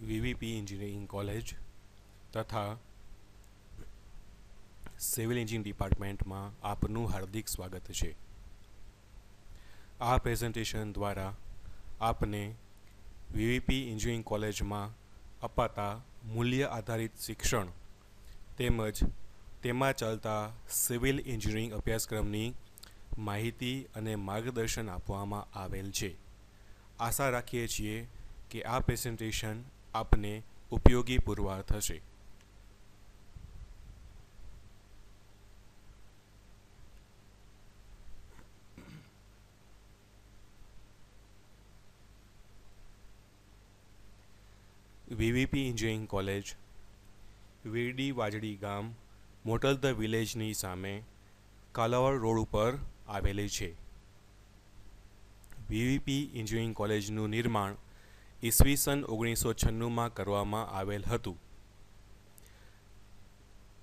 VVP engineering college તથા civil engineering ડિપાર્ટમેન્ટમાં આપનું હાર્દિક સ્વાગત છે. આ પ્રેઝન્ટેશન દ્વારા આપને વીવીપી એન્જિનિયરિંગ કોલેજમાં અપાતા મૂલ્ય આધારિત શિક્ષણ તેમજ તેમાં ચાલતા સિવિલ એન્જિનિયરિંગ અભ્યાસક્રમની માહિતી અને માર્ગદર્શન આપવામાં આવેલ છે. આશા રાખીએ છીએ કે આ પ્રેઝન્ટેશન આપને ઉપયોગી પુરવાર થશે. વીવીપી એન્જિનિયરિંગ કોલેજ વીરડી વાજડી ગામ મોટલ ધ વિલેજની સામે કાલાવાડ રોડ ઉપર આવેલી છે. વીવીપી એન્જિનિયરિંગ કોલેજનું નિર્માણ ઈસવીસન 1996માં કરવામાં આવેલ હતું.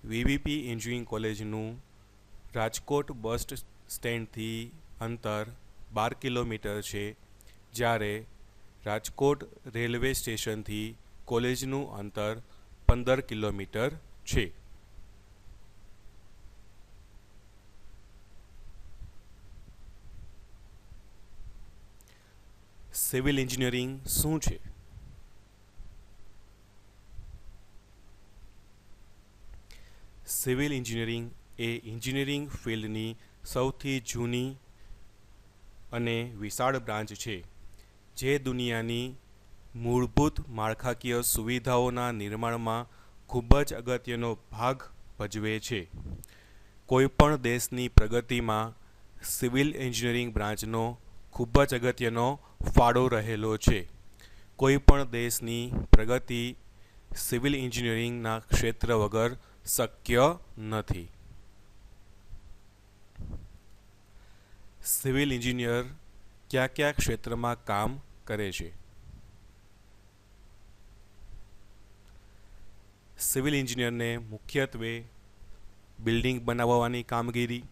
વીવીપી એન્જિનિયરિંગ કોલેજનું રાજકોટ બસ સ્ટેન્ડથી અંતર 12 કિલોમીટર છે, જ્યારે રાજકોટ રેલવે સ્ટેશનથી કોલેજનું અંતર 15 કિલોમીટર છે. સિવિલ એન્જિનિયરિંગ શું છે? સિવિલ એન્જિનિયરિંગ એ એન્જિનિયરિંગ ફિલ્ડની સૌથી જૂની અને વિશાળ બ્રાન્ચ છે, જે દુનિયાની મૂળભૂત માળખાકીય સુવિધાઓના નિર્માણમાં ખૂબ જ અગત્યનો ભાગ ભજવે છે. કોઈપણ દેશની પ્રગતિમાં સિવિલ એન્જિનિયરિંગ બ્રાન્ચનો ખૂબ જ અગત્યનો ફાળો રહેલો છે. કોઈપણ દેશની પ્રગતિ સિવિલ એન્જિનિયરિંગના ક્ષેત્ર વગર શક્ય નથી. સિવિલ એન્જિનિયર કયા કયા ક્ષેત્રમાં કામ કરે છે? સિવિલ એન્જિનિયરને મુખ્યત્વે બિલ્ડિંગ બનાવવાની કામગીરી,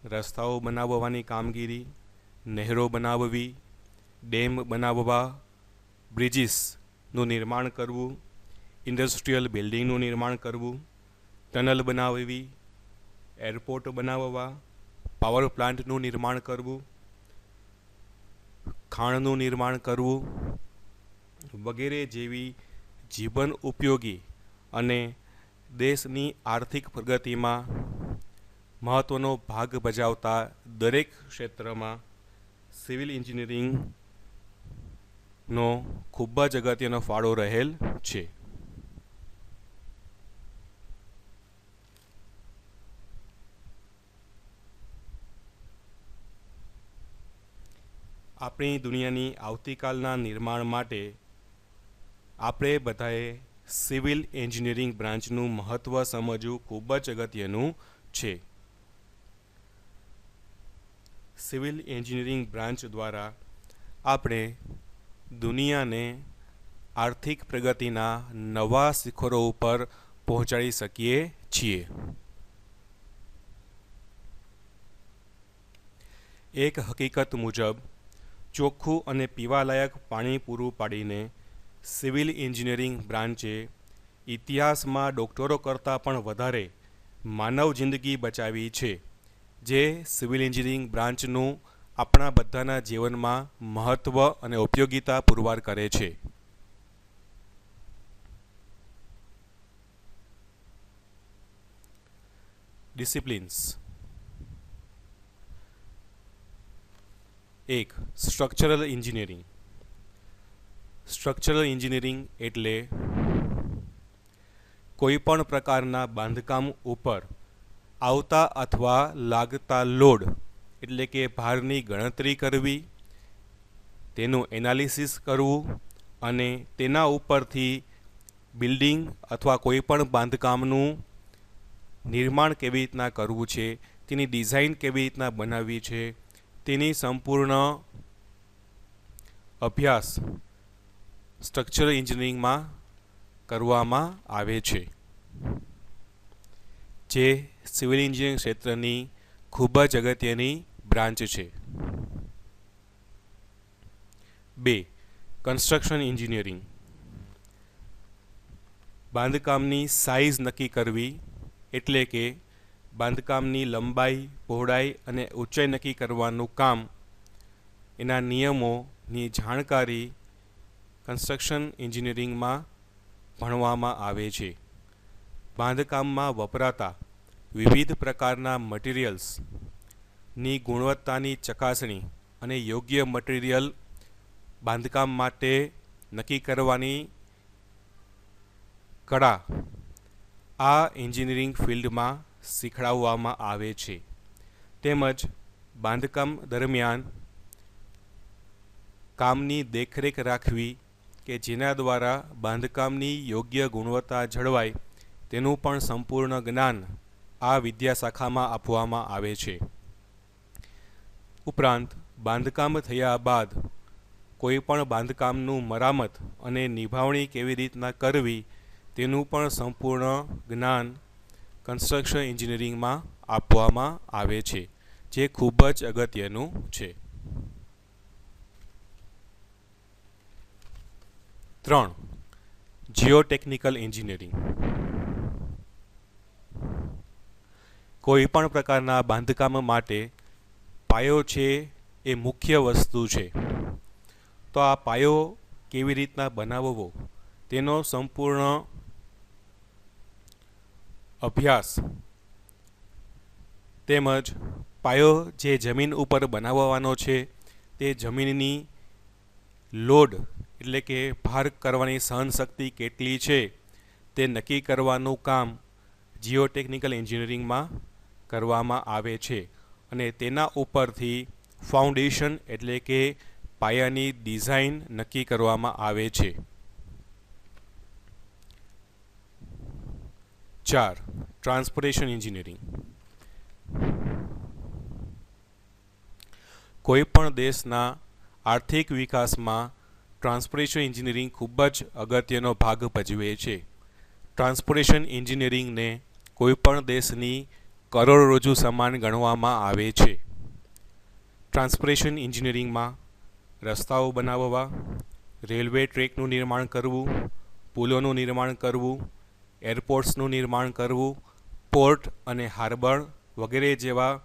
રસ્તાઓ બનાવવાની કામગીરી, નહેરો બનાવવી, ડેમ બનાવવા, બ્રિજીસનું નિર્માણ કરવું, ઇન્ડસ્ટ્રીયલ બિલ્ડિંગનું નિર્માણ કરવું, ટનલ બનાવવી, એરપોર્ટ બનાવવા, પાવર પ્લાન્ટનું નિર્માણ કરવું, ખાણનું નિર્માણ કરવું વગેરે જેવી જીવન ઉપયોગી અને દેશની આર્થિક પ્રગતિમાં મહત્ત્વનો ભાગ ભજવતા દરેક ક્ષેત્રમાં સિવિલ એન્જિનિયરિંગનો ખૂબ જ અગત્યનો ફાળો રહેલ છે. આપણી દુનિયાની આવતીકાલના નિર્માણ માટે આપણે બધાએ સિવિલ એન્જિનિયરિંગ બ્રાન્ચનું મહત્ત્વ સમજવું ખૂબ જ અગત્યનું છે. સિવિલ એન્જિનિયરિંગ બ્રાન્ચ દ્વારા આપણે દુનિયાને આર્થિક પ્રગતિના નવા શિખરો ઉપર પહોંચાડી શકીએ છીએ. એક હકીકત મુજબ ચોખ્ખું અને પીવાલાયક પાણી પૂરું પાડીને સિવિલ એન્જિનિયરિંગ બ્રાન્ચે ઇતિહાસમાં ડૉક્ટરો કરતાં પણ વધારે માનવ જિંદગી બચાવી છે, જે સિવિલ એન્જિનિયરિંગ બ્રાન્ચનું આપણા બધાના જીવનમાં મહત્ત્વ અને ઉપયોગિતા પુરવાર કરે છે. Disciplines. 1. Structural engineering. Structural engineering એટલે કોઈપણ પ્રકારના બાંધકામ ઉપર આવતા અથવા લાગતા લોડ એટલે કે ભારની ગણતરી કરવી, તેનું એનાલિસિસ કરવું અને તેના ઉપરથી બિલ્ડિંગ અથવા કોઈપણ બાંધકામનું નિર્માણ કેવી રીતના કરવું છે, તેની ડિઝાઇન કેવી રીતના બનાવવી છે, તેની સંપૂર્ણ અભ્યાસ સ્ટ્રક્ચરલ એન્જિનિયરિંગમાં કરવામાં આવે છે, જે સિવિલ એન્જિનિયરિંગ ક્ષેત્રની ખૂબ જ અગત્યની બ્રાન્ચ છે. 2. Construction engineering. બાંધકામની સાઇઝ નક્કી કરવી, એટલે કે બાંધકામની લંબાઈ, પહોળાઈ અને ઊંચાઈ નક્કી કરવાનું કામ, એના નિયમોની જાણકારી કન્સ્ટ્રક્શન એન્જિનિયરિંગમાં ભણવામાં આવે છે. બાંધકામમાં વપરાતા વિવિધ પ્રકારના મટીરિયલ્સની ગુણવત્તાની ચકાસણી અને યોગ્ય મટીરિયલ બાંધકામ માટે નક્કી કરવાની કળા આ એન્જિનિયરિંગ ફિલ્ડમાં શીખવાડવામાં આવે છે. તેમજ બાંધકામ દરમિયાન કામની દેખરેખ રાખવી કે જેના દ્વારા બાંધકામની યોગ્ય ગુણવત્તા જળવાય તેનું પણ સંપૂર્ણ જ્ઞાન આ વિદ્યાશાખામાં આપવામાં આવે છે. ઉપરાંત બાંધકામ થયા બાદ કોઈ પણ બાંધકામનું મરામત અને નિભાવણી કેવી રીતના કરવી તેનું પણ સંપૂર્ણ જ્ઞાન કન્સ્ટ્રક્શન એન્જિનિયરિંગમાં આપવામાં આવે છે, જે ખૂબ જ અગત્યનું છે. 3. જીઓટેકનિકલ એન્જિનિયરિંગ. કોઈ પણ પ્રકારના બાંધકામ માટે પાયો છે એ મુખ્ય વસ્તુ છે. તો આ પાયો કેવી રીતના બનાવવો તેનો સંપૂર્ણ અભ્યાસ તેમજ પાયો જે જમીન ઉપર બનાવવાનો છે તે જમીનની લોડ એટલે કે ભાર કરવાની સહનશક્તિ કેટલી છે તે નક્કી કરવાનું કામ જીઓટેકનિકલ એન્જિનિયરિંગમાં કરવામાં આવે છે અને તેના ઉપરથી ફાઉન્ડેશન એટલે કે પાયાની ડિઝાઇન નક્કી કરવામાં આવે છે. 4. Transportation engineering. કોઈપણ દેશના આર્થિક વિકાસમાં ટ્રાન્સપોર્ટેશન એન્જિનિયરિંગ ખૂબ જ અગત્યનો ભાગ ભજવે છે. ટ્રાન્સપોર્ટેશન એન્જિનિયરિંગને કોઈપણ દેશની કરોડરજ્જુ સમાન ગણવામાં આવે છે. ટ્રાન્સપોર્ટેશન એન્જિનિયરિંગમાં રસ્તાઓ બનાવવા, રેલવે ટ્રેકનું નિર્માણ કરવું, પુલોનું નિર્માણ કરવું, એરપોર્ટ્સનું નિર્માણ કરવું, પોર્ટ અને હાર્બર વગેરે જેવા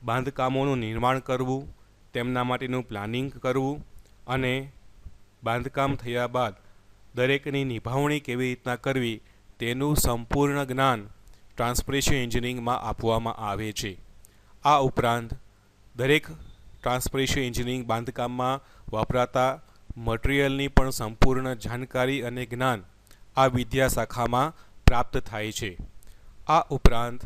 બાંધકામોનું નિર્માણ કરવું, તેમના માટેનું પ્લાનિંગ કરવું અને બાંધકામ થયા બાદ દરેકની નિભાવણી કેવી રીતના કરવી તેનું સંપૂર્ણ જ્ઞાન ટ્રાન્સપોર્ટેશન એન્જિનિયરિંગમાં આપવામાં આવે છે. આ ઉપરાંત દરેક ટ્રાન્સપોર્ટેશન એન્જિનિયરિંગ બાંધકામમાં વપરાતા મટીરિયલની પણ સંપૂર્ણ જાણકારી અને જ્ઞાન આ વિદ્યાશાખામાં પ્રાપ્ત થાય છે. આ ઉપરાંત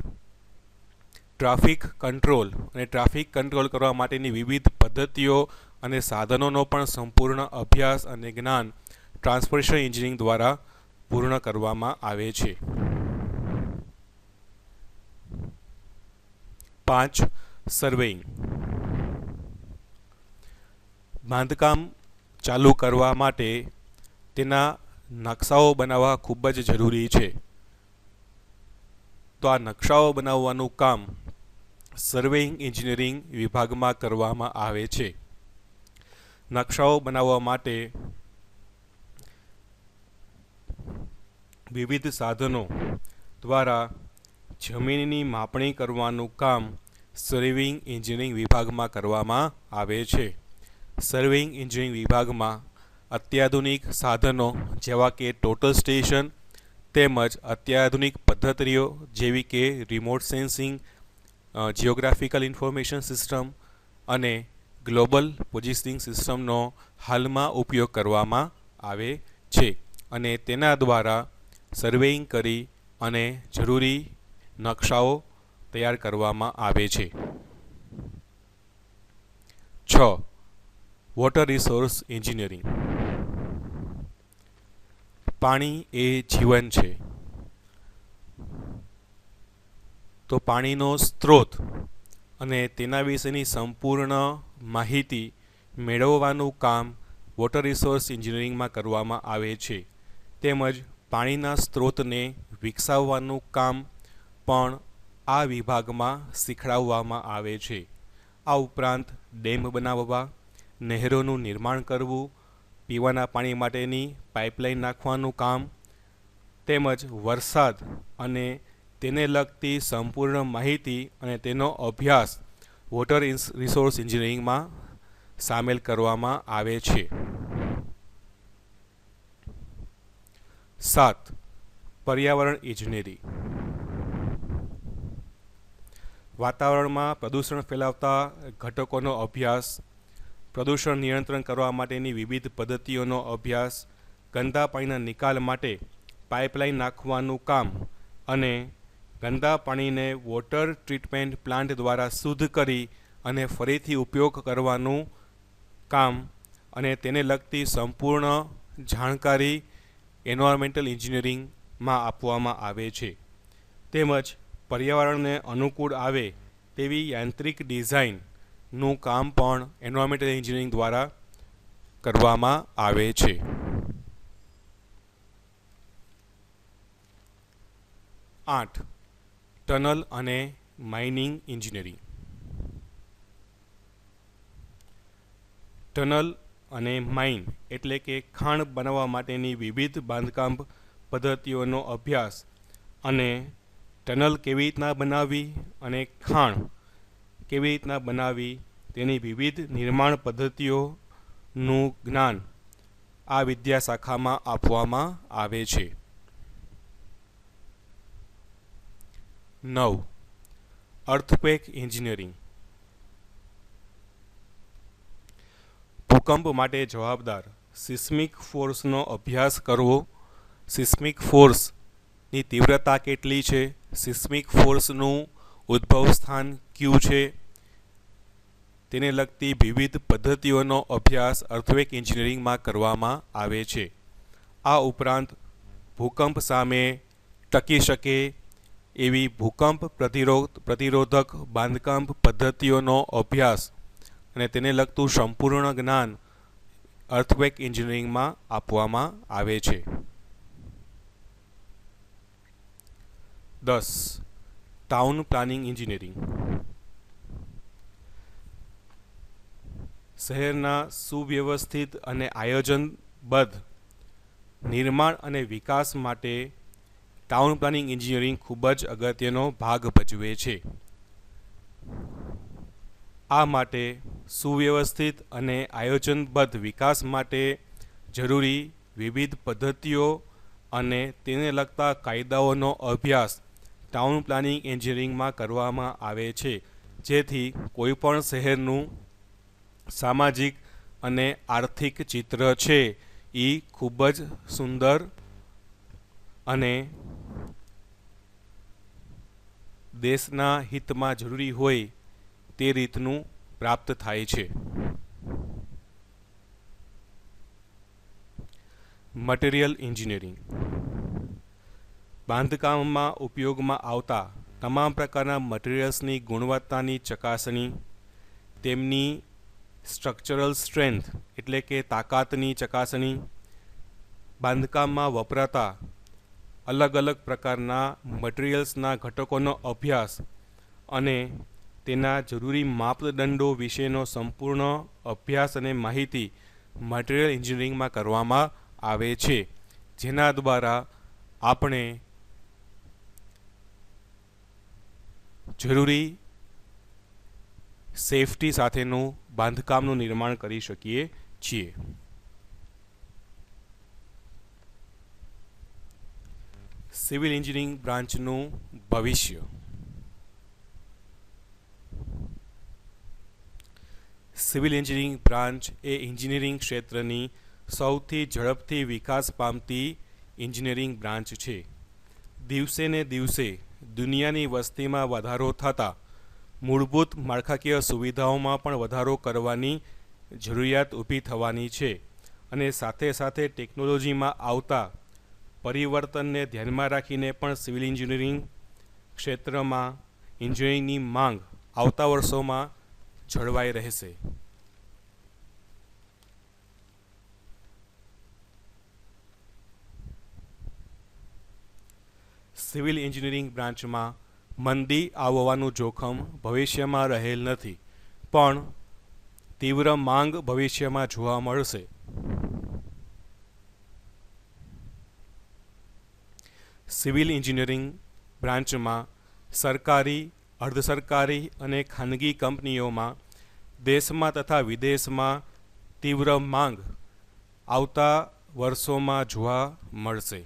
ટ્રાફિક કંટ્રોલ અને ટ્રાફિક કંટ્રોલ કરવા માટેની વિવિધ પદ્ધતિઓ અને સાધનોનો પણ સંપૂર્ણ અભ્યાસ અને જ્ઞાન ટ્રાન્સપોર્ટેશન એન્જિનિયરિંગ દ્વારા પૂર્ણ કરવામાં આવે છે. 5. સર્વેઇંગ. બાંધકામ ચાલુ કરવા માટે તેના નકશાઓ બનાવવા ખૂબ જ જરૂરી છે. તો આ નકશાઓ બનાવવાનું કામ સર્વેઇંગ એન્જિનિયરિંગ વિભાગમાં કરવામાં આવે છે. નકશાઓ બનાવવા માટે વિવિધ સાધનો દ્વારા જમીનની માપણી કરવાનું કામ સર્વેઇંગ એન્જિનિયરિંગ વિભાગમાં કરવામાં આવે છે. સર્વેઇંગ એન્જિનિયરિંગ વિભાગમાં અત્યાધુનિક સાધનો જેવા કે ટોટલ સ્ટેશન તેમજ અત્યાધુનિક પદ્ધતિઓ જેવી કે remote sensing, geographical information system અને ગ્લોબલ પોઝિશનિંગ સિસ્ટમનો હાલમાં ઉપયોગ કરવામાં આવે છે અને તેના દ્વારા સર્વેઇંગ કરી અને જરૂરી નકશાઓ તૈયાર કરવામાં આવે છે. 6. Water resource engineering. પાણી એ જીવન છે. તો પાણીનો સ્ત્રોત અને તેના વિશેની સંપૂર્ણ માહિતી મેળવવાનું કામ વોટર રિસોર્સ એન્જિનિયરિંગમાં કરવામાં આવે છે. તેમજ પાણીના સ્ત્રોતને વિકસાવવાનું કામ પણ આ વિભાગમાં શીખવાડવામાં આવે છે. આ ઉપરાંત ડેમ બનાવવા, નહેરોનું નિર્માણ કરવું, પીવાના પાણી માટેની પાઇપલાઇન નાખવાનું કામ, તેમજ વરસાદ અને તેને લગતી સંપૂર્ણ માહિતી અને તેનો અભ્યાસ વોટર રિસોર્સ એન્જિનિયરિંગમાં સામેલ કરવામાં આવે છે. 7. પર્યાવરણ ઇજનેરી. વાતાવરણમાં પ્રદૂષણ ફેલાવતા ઘટકોનો અભ્યાસ, પ્રદૂષણ નિયંત્રણ કરવા માટેની વિવિધ પદ્ધતિઓનો અભ્યાસ, ગંદા પાણીના નિકાલ માટે પાઇપલાઇન નાખવાનું કામ અને ગંદા પાણીને વોટર ટ્રીટમેન્ટ પ્લાન્ટ દ્વારા શુદ્ધ કરી અને ફરીથી ઉપયોગ કરવાનું કામ અને તેને લગતી સંપૂર્ણ જાણકારી એન્વાયરમેન્ટલ એન્જિનિયરિંગમાં આપવામાં આવે છે. તેમજ પર્યાવરણને અનુકૂળ આવે તેવી યાંત્રિક ડિઝાઇનનું કામ પણ એન્વાયરમેન્ટલ એન્જિનિયરિંગ દ્વારા કરવામાં આવે છે. 8. ટનલ અને માઇનિંગ એન્જિનિયરિંગ. ટનલ અને માઇન એટલે કે ખાણ બનાવવા માટેની વિવિધ બાંધકામ પદ્ધતિઓનો અભ્યાસ અને ટનલ કેવી રીતના બનાવવી અને ખાણ કેવી રીતના બનાવવી તેની વિવિધ નિર્માણ પદ્ધતિઓનું જ્ઞાન આ વિદ્યાશાખામાં આપવામાં આવે છે. 9. Earthquake engineering. ભૂકંપ માટે જવાબદાર સિસ્મિક ફોર્સનો અભ્યાસ કરવો, સિસ્મિક ફોર્સની તીવ્રતા કેટલી છે, સિસ્મિક ફોર્સનું ઉદ્ભવ સ્થાન કયું છે, તેને લગતી વિવિધ પદ્ધતિઓનો અભ્યાસ અર્થક્વેક એન્જિનિયરિંગમાં કરવામાં આવે છે. આ ઉપરાંત ભૂકંપ સામે ટકી શકે એવી ભૂકંપ પ્રતિરોધક બાંધકામ પદ્ધતિઓનો અભ્યાસ અને તેને લગતું સંપૂર્ણ જ્ઞાન અર્થક્વેક એન્જિનિયરિંગમાં આપવામાં આવે છે. 10. Town planning engineering. શહેરના સુવ્યવસ્થિત અને આયોજનબદ્ધ નિર્માણ અને વિકાસ માટે ટાઉન પ્લાનિંગ એન્જિનિયરિંગ ખૂબ જ અગત્યનો ભાગ ભજવે છે. આ માટે સુવ્યવસ્થિત અને આયોજનબદ્ધ વિકાસ માટે જરૂરી વિવિધ પદ્ધતિઓ અને તેને લગતા કાયદાઓનો અભ્યાસ ટાઉન પ્લાનિંગ એન્જિનિયરિંગમાં કરવામાં આવે છે, જેથી કોઈપણ શહેરનું સામાજિક અને આર્થિક ચિત્ર છે એ ખૂબ જ સુંદર અને દેશના હિતમાં જરૂરી હોય તે રીતનું પ્રાપ્ત થાય છે. Material engineering. બાંધકામમાં ઉપયોગમાં આવતા તમામ પ્રકારના મટીરિયલ્સની ગુણવત્તાની ચકાસણી, તેમની સ્ટ્રક્ચરલ સ્ટ્રેન્થ એટલે કે તાકાતની ચકાસણી, બાંધકામમાં વપરાતા અલગ અલગ પ્રકારના મટીરિયલ્સના ઘટકોનો અભ્યાસ અને તેના જરૂરી માપદંડો વિશેનો સંપૂર્ણ અભ્યાસ અને માહિતી મટીરિયલ એન્જિનિયરિંગમાં કરવામાં આવે છે, જેના દ્વારા આપણે જરૂરી સેફટી સાથેનું બાંધકામનું નિર્માણ કરી શકીએ છીએ. સિવિલ એન્જિનિયરિંગ બ્રાન્ચનું ભવિષ્ય. સિવિલ એન્જિનિયરિંગ બ્રાન્ચ એ એન્જિનિયરિંગ ક્ષેત્રની સૌથી ઝડપથી વિકાસ પામતી એન્જિનિયરિંગ બ્રાન્ચ છે. દિવસે ને દિવસે દુનિયાની વસ્તીમાં વધારો થતાં મૂળભૂત માળખાકીય સુવિધાઓમાં પણ વધારો કરવાની જરૂરિયાત ઊભી થવાની છે અને સાથે સાથે ટેકનોલોજીમાં આવતા પરિવર્તનને ધ્યાનમાં રાખીને પણ સિવિલ એન્જિનિયરિંગ ક્ષેત્રમાં એન્જિનિયરિંગની માંગ આવતા વર્ષોમાં જળવાઈ રહેશે. સિવિલ એન્જિનિયરિંગ બ્રાન્ચમાં મંદી આવવાનું જોખમ ભવિષ્યમાં રહેલ નથી, પણ તીવ્ર માંગ ભવિષ્યમાં જોવા મળશે. સિવિલ એન્જિનિયરિંગ બ્રાન્ચમાં સરકારી, અર્ધ સરકારી અને ખાનગી કંપનીઓમાં દેશમાં તથા વિદેશમાં તીવ્ર માંગ આવતા વર્ષોમાં જોવા મળશે.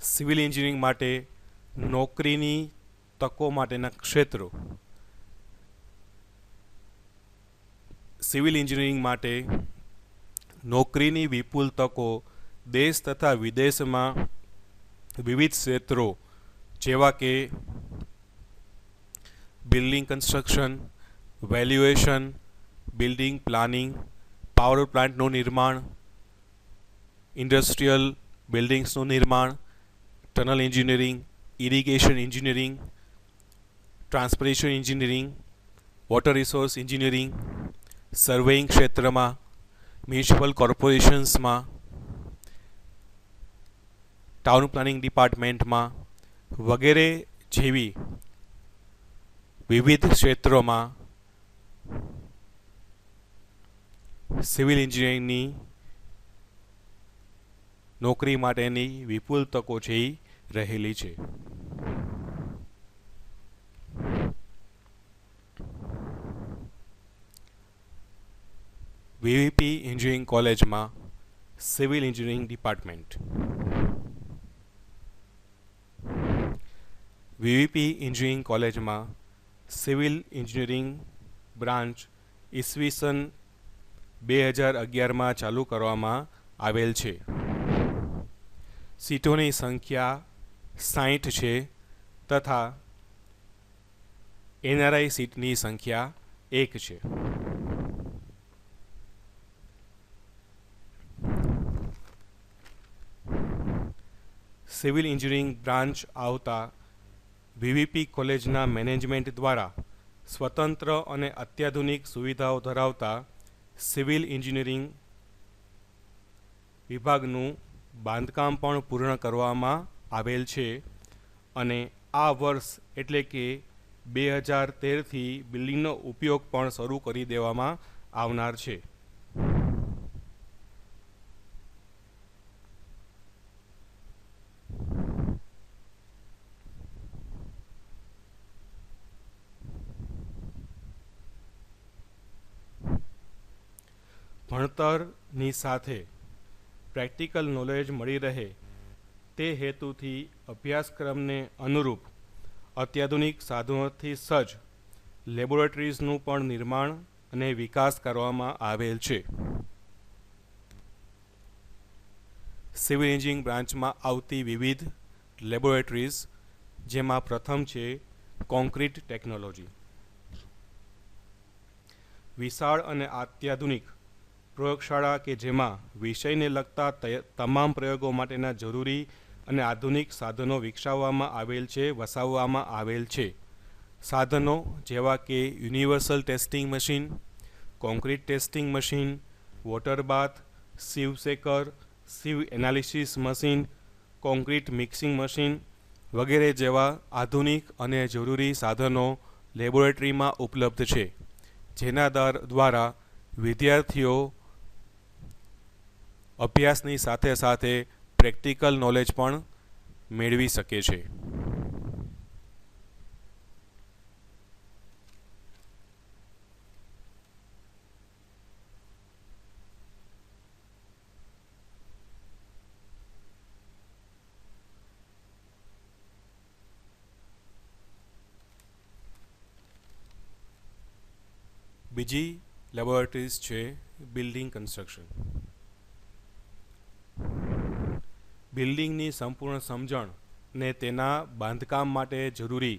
સિવિલ એન્જિનિયરિંગ માટે નોકરીની તકો માટેના ક્ષેત્રો. સિવિલ એન્જિનિયરિંગ માટે નોકરીની વિપુલ તકો દેશ તથા વિદેશમાં વિવિધ ક્ષેત્રો જેવા કે building construction, valuation, building planning, power પ્લાન્ટનું નિર્માણ, ઇન્ડસ્ટ્રીયલ બિલ્ડિંગ્સનું નિર્માણ, tunnel engineering, irrigation engineering, transportation engineering, water resource engineering, સર્વેઇંગ ક્ષેત્રમાં, મ્યુનિસિપલ કોર્પોરેશન્સમાં, ટાઉન પ્લાનિંગ ડિપાર્ટમેન્ટમાં વગેરે જેવી વિવિધ ક્ષેત્રોમાં સિવિલ એન્જિનિયરિંગની નોકરી માટેની વિપુલ તકો છે એ રહેલી છે. વીવીપી એન્જિનિયરિંગ કોલેજમાં civil engineering department. VVP engineering કોલેજમાં સિવિલ એન્જિનિયરિંગ બ્રાન્ચ ઈસવીસન 2011માં ચાલુ કરવામાં આવેલ છે. સીટોની સંખ્યા 60 છે તથા એનઆરઆઈ સીટની સંખ્યા 1 છે. સિવિલ એન્જિનિયરિંગ બ્રાન્ચ આવતા વીવીપી કોલેજના મેનેજમેન્ટ દ્વારા સ્વતંત્ર અને અત્યાધુનિક સુવિધાઓ ધરાવતા સિવિલ એન્જિનિયરિંગ વિભાગનું બાંધકામ પણ પૂર્ણ કરવામાં આવેલ છે અને આ વર્ષ એટલે કે 2013થી બિલ્ડિંગનો ઉપયોગ પણ શરૂ કરી દેવામાં આવનાર છે. ભણતરની સાથે પ્રેક્ટિકલ નોલેજ મળી રહે તે હેતુથી અભ્યાસક્રમને અનુરૂપ અત્યાધુનિક સાધનોથી સજ્જ લેબોરેટરીઝનું પણ નિર્માણ અને વિકાસ કરવામાં આવેલ છે. સિવિલ એન્જિનિયરિંગ બ્રાન્ચમાં આવતી વિવિધ લેબોરેટરીઝ જેમાં પ્રથમ છે કોન્ક્રીટ ટેકનોલોજી. વિશાળ અને અત્યાધુનિક પ્રયોગશાળા કે જેમાં વિષયને લગતા તમામ પ્રયોગો માટેના જરૂરી અને આધુનિક સાધનો વિકસાવવામાં આવેલ છે, વસાવવામાં આવેલ છે. સાધનો જેવા કે universal testing machine, concrete testing machine, water bath, sieve shaker, sieve analysis machine, concrete mixing machine વગેરે જેવા આધુનિક અને જરૂરી સાધનો લેબોરેટરીમાં ઉપલબ્ધ છે, જેના દ્વારા વિદ્યાર્થીઓ અભ્યાસની સાથે સાથે પ્રેક્ટિકલ નોલેજ પણ મેળવી શકે છે. બીજી લેબોરેટરીઝ છે બિલ્ડિંગ કન્સ્ટ્રક્શન. બિલ્ડિંગની સંપૂર્ણ સમજણ ને તેના બાંધકામ માટે જરૂરી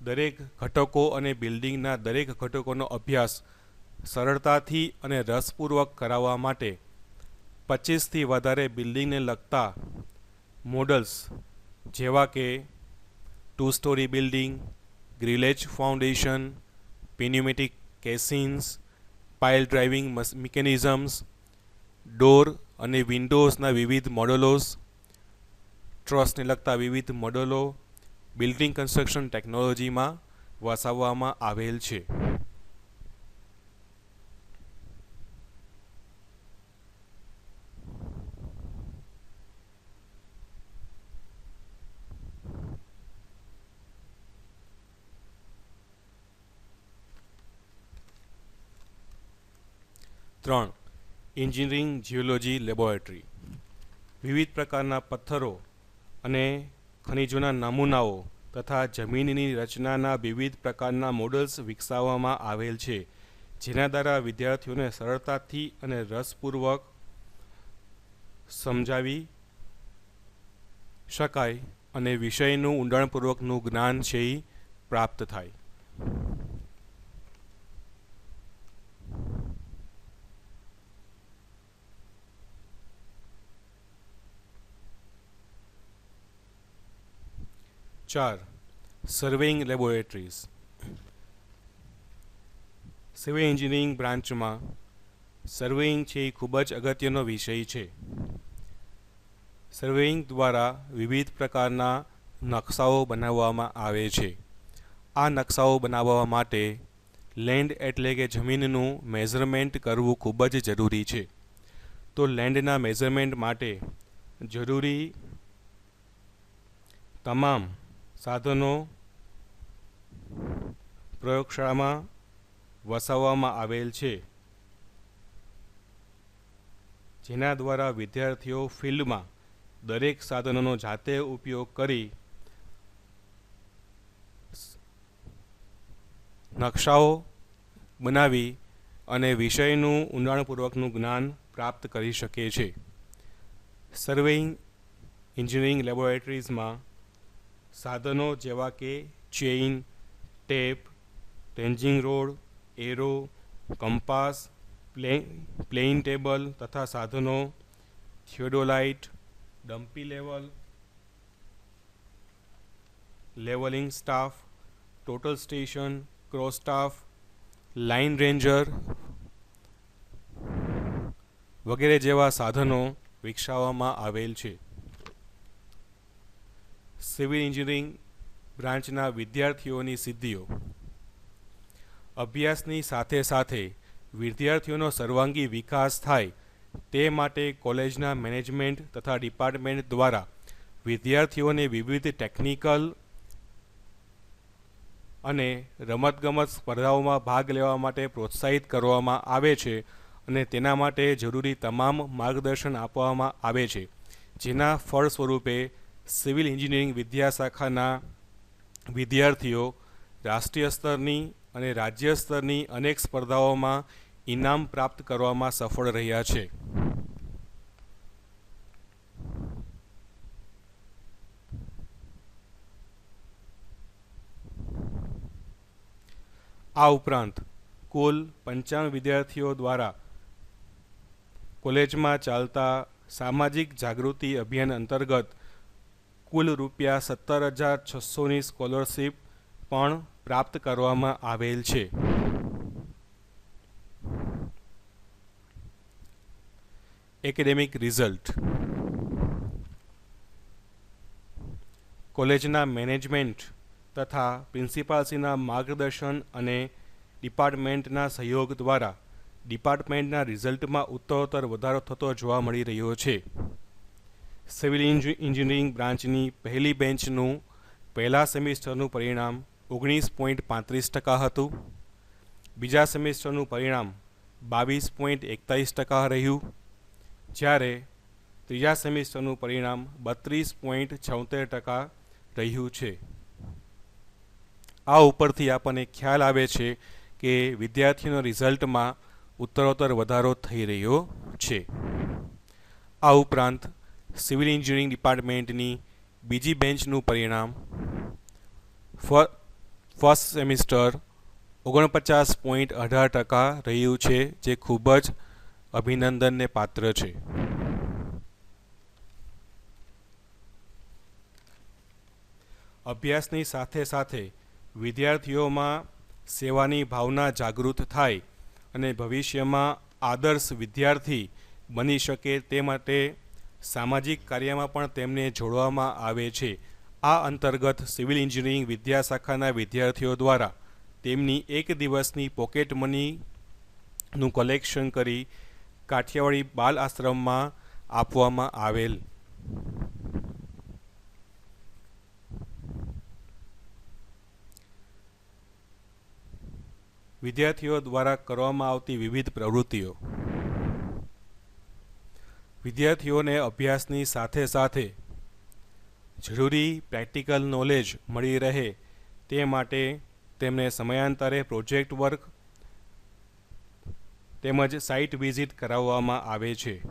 દરેક ઘટકો અને બિલ્ડિંગના દરેક ઘટકોનો અભ્યાસ સરળતાથી અને રસપૂર્વક કરાવવા માટે 25થી વધારે બિલ્ડિંગને લગતા મોડલ્સ જેવા કે 2 storey building, grillage foundation, pneumatic caissons, pile driving mechanisms, door અને વિન્ડોઝના વિવિધ મોડેલોસ, ટ્રસને લગતા વિવિધ મોડેલો બિલ્ડિંગ કન્સ્ટ્રક્શન ટેકનોલોજીમાં વસાવવામાં આવેલ છે. 3. Engineering geology laboratory. વિવિધ પ્રકારના પથ્થરો અને ખનિજોના નમૂનાઓ તથા જમીનની રચનાના વિવિધ પ્રકારના મોડલ્સ વિકસાવવામાં આવેલ છે, જેના દ્વારા વિદ્યાર્થીઓને સરળતાથી અને રસપૂર્વક સમજાવી શકાય અને વિષયનું ઊંડાણપૂર્વકનું જ્ઞાન છે એ પ્રાપ્ત થાય. ચાર. Surveying laboratories. સિવિલ એન્જિનિયરિંગ બ્રાન્ચમાં સર્વેઇંગ છે એ ખૂબ જ અગત્યનો વિષય છે. સર્વેઇંગ દ્વારા વિવિધ પ્રકારના નકશાઓ બનાવવામાં આવે છે. આ નકશાઓ બનાવવા માટે લેન્ડ એટલે કે જમીનનું મેઝરમેન્ટ કરવું ખૂબ જ જરૂરી છે. તો લેન્ડના મેઝરમેન્ટ માટે જરૂરી તમામ સાધનો પ્રયોગશાળામાં વસાવવામાં આવેલ છે, જેના દ્વારા વિદ્યાર્થીઓ ફિલ્ડમાં દરેક સાધનોનો જાતે ઉપયોગ કરી નકશાઓ બનાવી અને વિષયનું ઊંડાણપૂર્વકનું જ્ઞાન પ્રાપ્ત કરી શકે છે. સર્વેઇંગ એન્જિનિયરિંગ લેબોરેટરીઝમાં સાધનો જેવા કે chain, tape, ranging rod, arrow, compass, plane table તથા સાધનો, theodolite, dumpy level, levelling staff, total station, cross staff, line ranger વગેરે જેવા સાધનો વિકસાવવામાં આવેલ છે. સિવિલ એન્જિનિયરિંગ બ્રાન્ચના વિદ્યાર્થીઓની સિદ્ધિઓ. અભ્યાસની સાથે સાથે વિદ્યાર્થીઓનો સર્વાંગી વિકાસ થાય તે માટે કોલેજના મેનેજમેન્ટ તથા ડિપાર્ટમેન્ટ દ્વારા વિદ્યાર્થીઓને વિવિધ ટેકનિકલ અને રમતગમત સ્પર્ધાઓમાં ભાગ લેવા માટે પ્રોત્સાહિત કરવામાં આવે છે અને તેના માટે જરૂરી તમામ માર્ગદર્શન આપવામાં આવે છે, જેના ફળ સ્વરૂપે સિવિલ એન્જિનિયરિંગ વિદ્યાશાખાના વિદ્યાર્થીઓ રાષ્ટ્રીય સ્તરની અને રાજ્ય સ્તરની અનેક સ્પર્ધાઓમાં ઇનામ પ્રાપ્ત કરવામાં સફળ રહ્યા છે. આ ઉપરાંત કુલ 55 વિદ્યાર્થીઓ દ્વારા કોલેજમાં ચાલતા સામાજિક જાગૃતિ અભિયાન અંતર્ગત કુલ ₹17,600ની સ્કોલરશીપ પણ પ્રાપ્ત કરવામાં આવેલ છે. Academic result. કોલેજના મેનેજમેન્ટ તથા પ્રિન્સિપાલશ્રીના માર્ગદર્શન અને ડિપાર્ટમેન્ટના સહયોગ દ્વારા ડિપાર્ટમેન્ટના રિઝલ્ટમાં ઉત્તરોત્તર વધારો થતો જોવા મળી રહ્યો છે. સિવિલ એન્જિનિયરિંગ બ્રાન્ચની પહેલી બેન્ચનું પહેલા સેમિસ્ટરનું પરિણામ 19.35% હતું. બીજા સેમિસ્ટરનું પરિણામ 22.41% રહ્યું, જ્યારે ત્રીજા સેમિસ્ટરનું પરિણામ 32.76% રહ્યું છે. આ ઉપરથી આપણને ખ્યાલ આવે છે કે વિદ્યાર્થીઓના રિઝલ્ટમાં ઉત્તરોત્તર વધારો થઈ રહ્યો છે. આ ઉપરાંત સિવિલ એન્જિનિયરિંગ ડિપાર્ટમેન્ટની બીજી બેન્ચનું પરિણામ ફર્સ્ટ સેમિસ્ટર 49.18% રહ્યું છે, જે ખૂબ જ અભિનંદનને પાત્ર છે. અભ્યાસની સાથે સાથે વિદ્યાર્થીઓમાં સેવાની ભાવના જાગૃત થાય અને ભવિષ્યમાં આદર્શ વિદ્યાર્થી બની શકે તે માટે સામાજિક કાર્યમાં પણ તેમને જોડવામાં આવે છે. આ અંતર્ગત સિવિલ એન્જિનિયરિંગ વિદ્યાશાખાના વિદ્યાર્થીઓ દ્વારા તેમની એક દિવસની પોકેટ મનીનું કલેક્શન કરી કાઠિયાવાડી બાલ આશ્રમમાં આપવામાં આવેલ. વિદ્યાર્થીઓ દ્વારા કરવામાં આવતી વિવિધ પ્રવૃત્તિઓ. વિદ્યાર્થીઓને અભ્યાસની સાથે સાથે જરૂરી પ્રેક્ટિકલ નોલેજ મળી રહે તે માટે તેમને સમયાંતરે પ્રોજેક્ટ વર્ક તેમજ સાઇટ વિઝિટ કરાવવામાં આવે છે.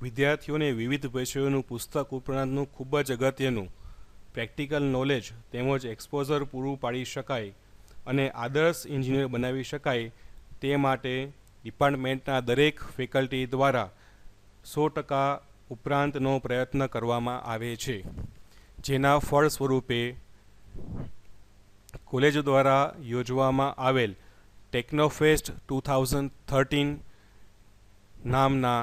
વિદ્યાર્થીઓને વિવિધ વિષયોનું પુસ્તક ઉપરાંતનું ખૂબ જ અગત્યનું પ્રેક્ટિકલ નોલેજ તેમજ એક્સપોઝર પૂરું પાડી શકાય અને આદર્શ એન્જિનિયર બનાવી શકાય તે માટે ડિપાર્ટમેન્ટના દરેક ફેકલ્ટી દ્વારા 100% ઉપરાંતનો પ્રયત્ન કરવામાં આવે છે, જેના ફળ સ્વરૂપે કોલેજ દ્વારા યોજવામાં આવેલ ટેકનોફેસ્ટ 2013 નામના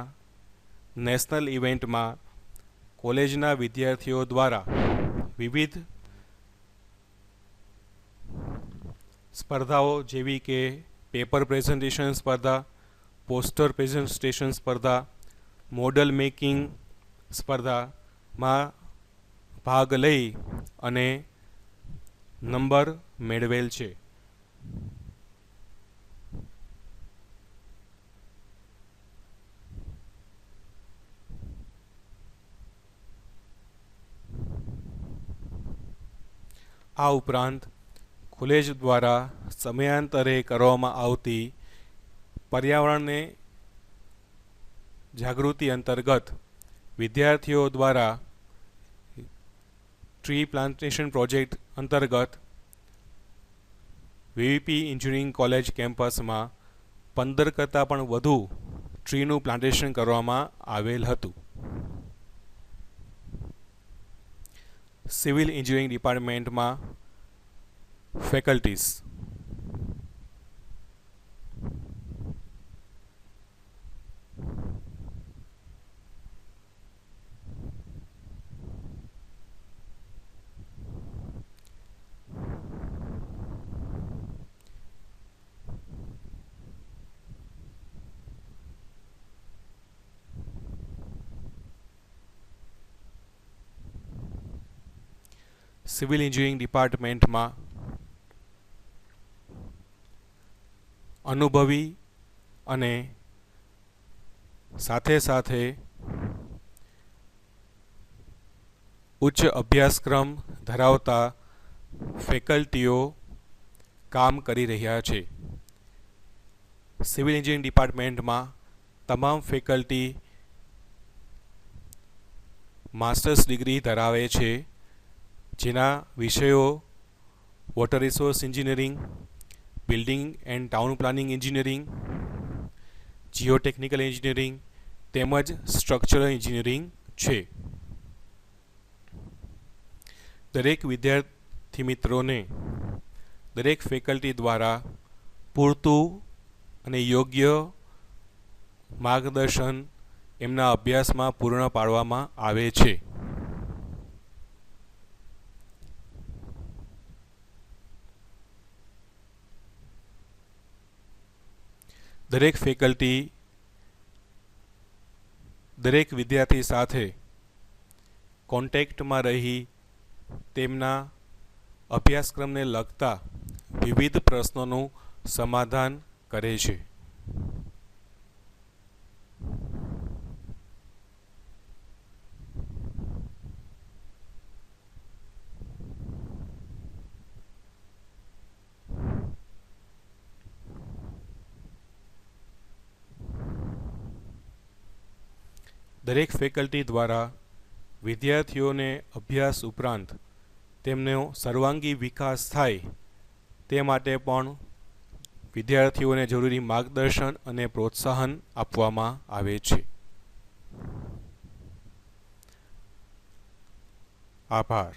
નેશનલ ઇવેન્ટમાં કોલેજના વિદ્યાર્થીઓ દ્વારા વિવિધ સ્પર્ધાઓ જેવી કે પેપર પ્રેઝન્ટેશન સ્પર્ધા, પોસ્ટર પ્રેઝન્ટેશન સ્પર્ધા, મોડલ મેકિંગ સ્પર્ધામાં ભાગ લઈ અને નંબર મેળવેલ છે. આ ઉપરાંત કોલેજ દ્વારા સમયાંતરે કરવામાં આવતી પર્યાવરણને જાગૃતિ અંતર્ગત વિદ્યાર્થીઓ દ્વારા ટ્રી પ્લાન્ટેશન પ્રોજેક્ટ અંતર્ગત વીવીપી એન્જિનિયરિંગ કોલેજ કેમ્પસમાં 15 કરતાં પણ વધુ ટ્રીનું પ્લાન્ટેશન કરવામાં આવેલ હતું. સિવિલ એન્જિનિયરિંગ ડિપાર્ટમેન્ટમાં ફેકલ્ટીઝ સિવિલ એન્જિનિયરિંગ ડિપાર્ટમેન્ટમાં અનુભવી અને સાથે સાથે ઉચ્ચ અભ્યાસક્રમ ધરાવતા ફેકલ્ટીઓ કામ કરી રહ્યા છે. સિવિલ એન્જિનિયરિંગ ડિપાર્ટમેન્ટમાં તમામ ફેકલ્ટી માસ્ટર્સ ડિગ્રી ધરાવે છે, જેના વિષયો water resource engineering, building and town planning engineering, geotechnical engineering તેમજ સ્ટ્રક્ચરલ એન્જિનિયરિંગ છે. દરેક વિદ્યાર્થી મિત્રોને દરેક ફેકલ્ટી દ્વારા પૂરતું અને યોગ્ય માર્ગદર્શન એમના અભ્યાસમાં પૂર્ણ પાડવામાં આવે છે. દરેક ફેકલ્ટી દરેક વિદ્યાર્થી સાથે કોન્ટેક્ટમાં રહી તેમના અભ્યાસક્રમને લગતા વિવિધ પ્રશ્નોનું સમાધાન કરે છે. દરેક ફેકલ્ટી દ્વારા વિદ્યાર્થીઓને અભ્યાસ ઉપરાંત તેમનો સર્વાંગી વિકાસ થાય તે માટે પણ વિદ્યાર્થીઓને જરૂરી માર્ગદર્શન અને પ્રોત્સાહન આપવામાં આવે છે. આભાર.